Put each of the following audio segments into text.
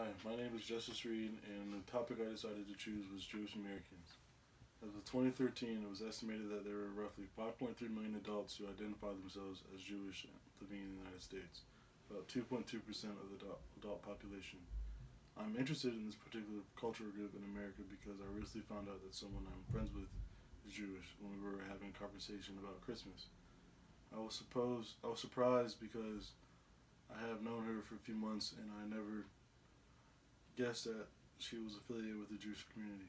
Hi, my name is Justice Reed, and the topic I decided to choose was Jewish Americans. As of 2013, it was estimated that there were roughly 5.3 million adults who identify themselves as Jewish living in the United States, about 2.2% of the adult population. I'm interested in this particular cultural group in America because I recently found out that someone I'm friends with is Jewish when we were having a conversation about Christmas. I was surprised because I have known her for a few months and I never guessed that she was affiliated with the Jewish community.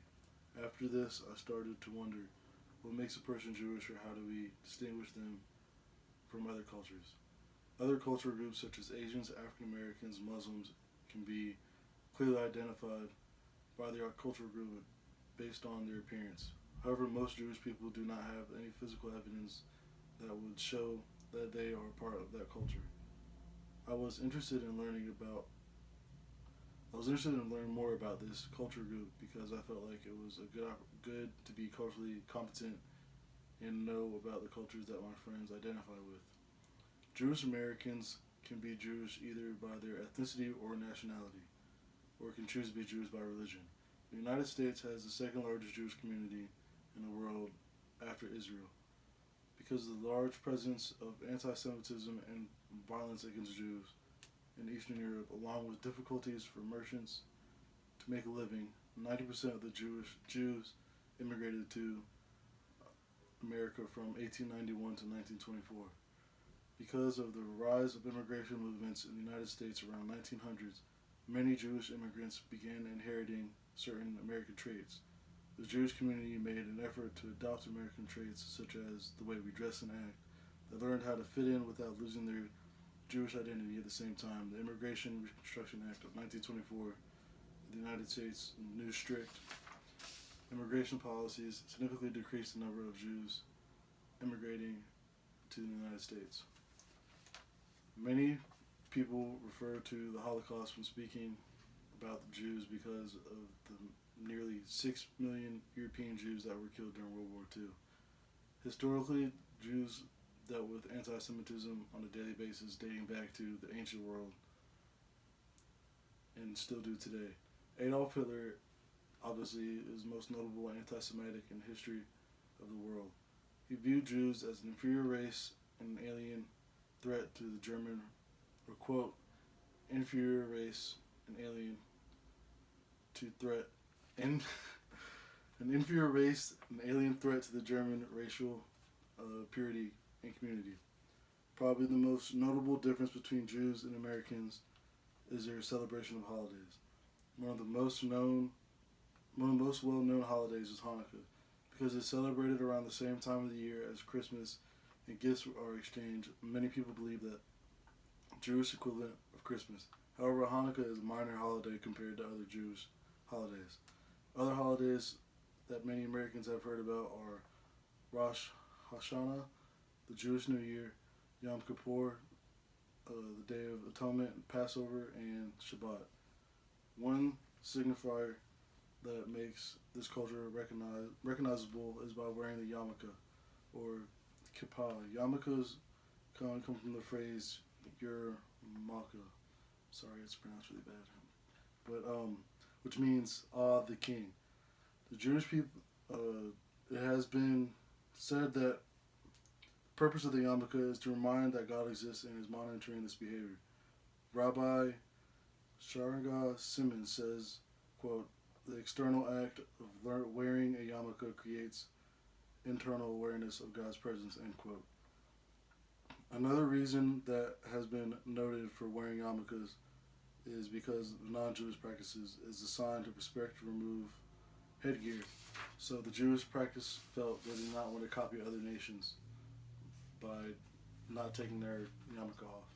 After this, I started to wonder what makes a person Jewish or how do we distinguish them from other cultures. Other cultural groups such as Asians, African Americans, Muslims can be clearly identified by their cultural group based on their appearance. However, most Jewish people do not have any physical evidence that would show that they are part of that culture. I was interested in learning about I was interested in learning more about this culture group because I felt like it was good to be culturally competent and know about the cultures that my friends identify with. Jewish Americans can be Jewish either by their ethnicity or nationality, or can choose to be Jewish by religion. The United States has the second largest Jewish community in the world after Israel. Because of the large presence of anti Semitism and violence against Jews, in Eastern Europe, along with difficulties for merchants to make a living, 90% of the Jews immigrated to America from 1891 to 1924. Because of the rise of immigration movements in the United States around 1900s, many Jewish immigrants began inheriting certain American traits. The Jewish community made an effort to adopt American traits such as the way we dress and act. They learned how to fit in without losing their Jewish identity at the same time. The Immigration and Reconstruction Act of 1924, the United States' new strict immigration policies significantly decreased the number of Jews immigrating to the United States. Many people refer to the Holocaust when speaking about the Jews because of the nearly 6 million European Jews that were killed during World War II. Historically, Jews dealt with anti Semitism on a daily basis dating back to the ancient world and still do today. Adolf Hitler obviously is the most notable anti Semitic in the history of the world. He viewed Jews as an inferior race and an alien threat to the German, or quote, inferior race and alien to threat, and an inferior race and alien threat to the German racial purity and community. Probably the most notable difference between Jews and Americans is their celebration of holidays. One of the most known, one of the most well-known holidays is Hanukkah, because it's celebrated around the same time of the year as Christmas, and gifts are exchanged. Many people believe that Jewish equivalent of Christmas. However, Hanukkah is a minor holiday compared to other Jewish holidays. Other holidays that many Americans have heard about are Rosh Hashanah, the Jewish New Year, Yom Kippur, the Day of Atonement, Passover, and Shabbat. One signifier that makes this culture recognizable is by wearing the yarmulke, or kippah. Yarmulkes come from the phrase "your malka." Sorry, it's pronounced really bad, but which means the king. The Jewish people. It has been said that the purpose of the yarmulke is to remind that God exists and is monitoring this behavior. Rabbi Sharaga Simmons says, quote, the external act of wearing a yarmulke creates internal awareness of God's presence, end quote. Another reason that has been noted for wearing yarmulkes is because of non-Jewish practices is a sign to respect to remove headgear. So the Jewish practice felt they did not want to copy other nations by not taking their yarmulke off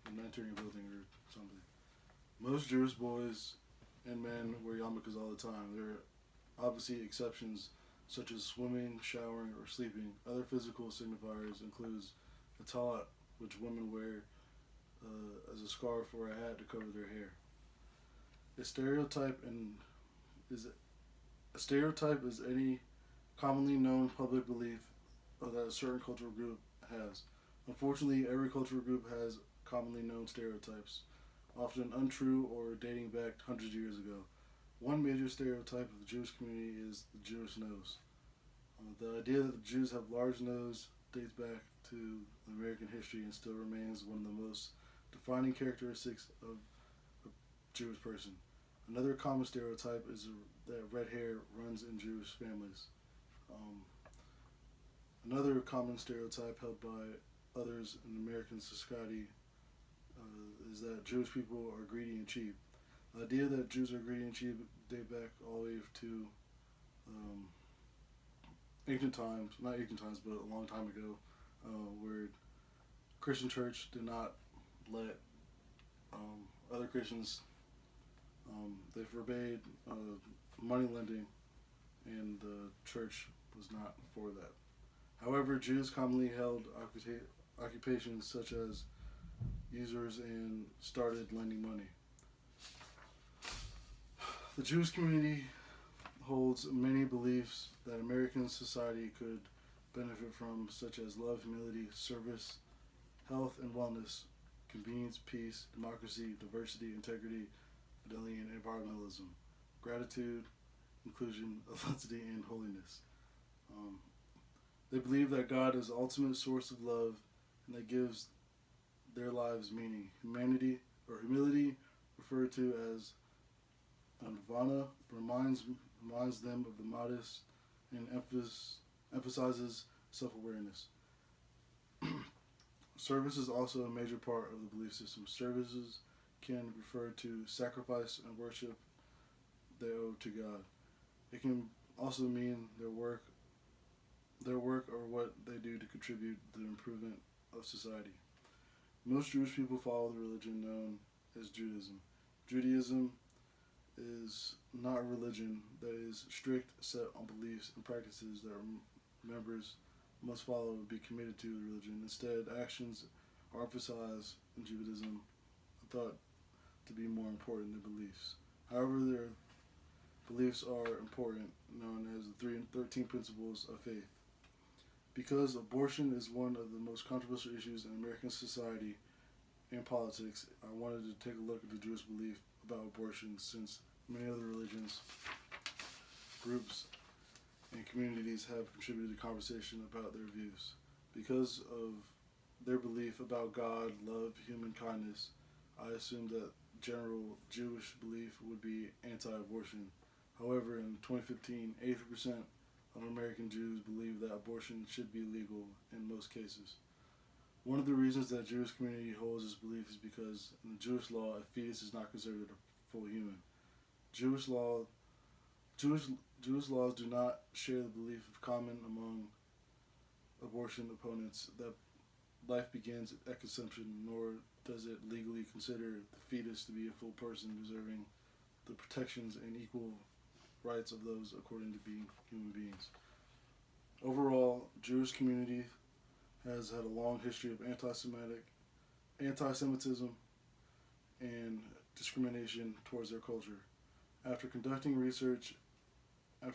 when entering a building or something. Most Jewish boys and men wear yarmulkes all the time. There are obviously exceptions such as swimming, showering, or sleeping. Other physical signifiers includes a talit, which women wear as a scarf or a hat to cover their hair. A stereotype and is a stereotype is any commonly known public belief that a certain cultural group has. Unfortunately, every cultural group has commonly known stereotypes. often untrue or dating back hundreds of years ago. One major stereotype of the Jewish community is the Jewish nose. The idea that the Jews have large nose dates back to American history and still remains one of the most defining characteristics of a Jewish person. Another common stereotype is that red hair runs in Jewish families. Um, Another common stereotype held by others in American society is that Jewish people are greedy and cheap. The idea that Jews are greedy and cheap date back all the way to um, ancient times, not ancient times, but a long time ago, where Christian church did not let other Christians, they forbade money lending, and the church was not for that. However, Jews commonly held occupations such as users and started lending money. The Jewish community holds many beliefs that American society could benefit from, such as love, humility, service, health and wellness, convenience, peace, democracy, diversity, integrity, fidelity, and environmentalism, gratitude, inclusion, authenticity, and holiness. Um, they believe that God is the ultimate source of love and that gives their lives meaning. Humility, referred to as nirvana, reminds them of the modest and emphasizes self-awareness. Service is also a major part of the belief system. Services can refer to sacrifice and worship they owe to God. It can also mean their work or what they do to contribute to the improvement of society. Most Jewish people follow the religion known as Judaism. Judaism is not a religion that is strict, set on beliefs and practices that members must follow and be committed to the religion. Instead, actions are emphasized in Judaism, thought to be more important than beliefs. However, their beliefs are important, known as the 13 principles of faith. Because abortion is one of the most controversial issues in American society and politics, I wanted to take a look at the Jewish belief about abortion, since many other religions, groups, and communities have contributed to conversation about their views. Because of their belief about God, love, human kindness, I assumed that general Jewish belief would be anti-abortion. However, in 2015, 80% of American Jews believe that abortion should be legal in most cases. One of the reasons that the Jewish community holds this belief is because in the Jewish law, a fetus is not considered a full human. Jewish laws do not share the belief of common among abortion opponents that life begins at conception, nor does it legally consider the fetus to be a full person deserving the protections and equal rights of those according to being human beings. Overall, Jewish community has had a long history of anti-Semitism and discrimination towards their culture. After conducting research on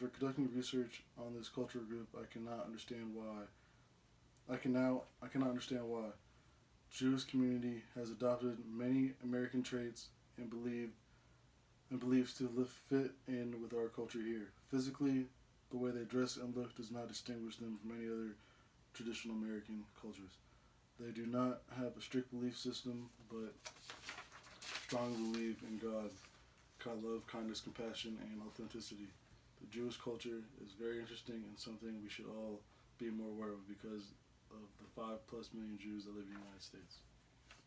this cultural group, I cannot understand why Jewish community has adopted many American traits and beliefs to fit in with our culture here. Physically, the way they dress and look does not distinguish them from any other traditional American cultures. They do not have a strict belief system, but strongly believe in God, love, kindness, compassion, and authenticity. The Jewish culture is very interesting and something we should all be more aware of because of the 5+ million Jews that live in the United States.